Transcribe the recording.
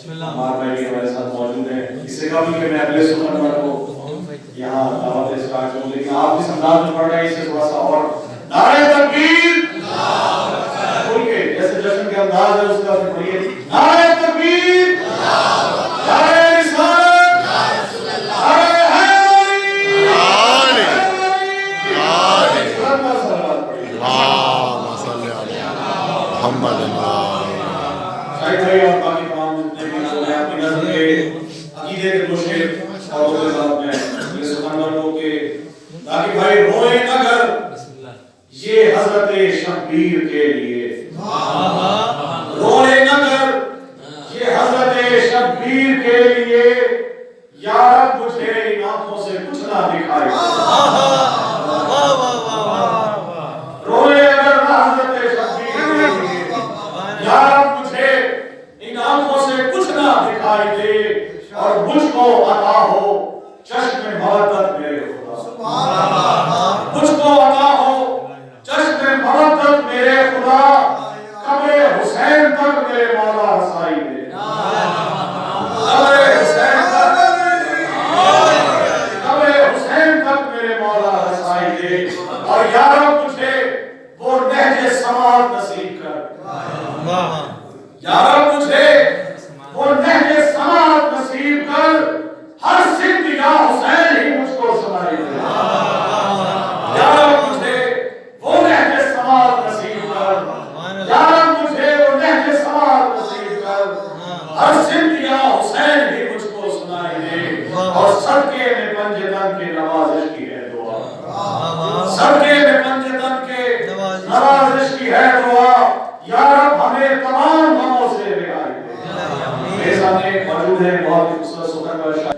ہمارے بھائی ہمارے ساتھ موجود ہیں، اس سے قبل کہ میں اگلے سخن کو یہاں دعوت اسٹارٹ کروں، لیکن آپ اس انداز میں پڑھ رہے ہیں، اس سے تھوڑا سا اور نعرہ تکبیر کھول کے جیسے جشن کے انداز ہے اس کا پھر پڑھیے نعرہ تکبیر، نعرہ رسالت، نعرہ حیدری، اللہم صلی علی محمد شاہد بھائی اور باقی تمام جتنے بھی لوگ ہیں اپنی نظر کے عقیدے کے دو شعر اور اس کے ساتھ میں اگلے سخن کو کہ تاکہ بھائی روئے نہ کر یہ حضرت شبیر کے لیے، روئے نہ کر یہ حضرت شبیر کے لیے، یا رب مجھے ان آنکھوں سے کچھ نہ دکھائی روئے اگر نہ حضرت شبیر کے لیے، یا رب مجھے ان آنکھوں سے کچھ نہ دکھائی دے، اور مجھ کو عطا ہو چشم محبت میرے خدا، مجھ کو عطا ہو چشم محبت میرے خدا، قبر حسین تک میرے مولا رسائی دے، قبر حسین تک، قبر حسین تک میرے مولا رسائی دے، اور یا رب مجھے وہ نہج سماعت نصیب کر، یا رب مجھے وہ نہج سماعت نصیب کر، ہر صدق یا حسین ہی مجھ کو سنائی دے، یا رب مجھے وہ نہج سماعت نصیب کر، یا رب مجھے وہ نہج سماعت نصیب کر، ہر صدق یا حسین ہی مجھ کو سنائی دے، اور صدقے میں پنجے تن کے نوازش کی ہے دعا، صدقے میں پنجے تن کے نوازش کی ہے دعا، یا رب ہمیں تمام غموں سے رہائی دے۔ میرے سامنے موجود ہے بہت ہی خوبصورت سخن کا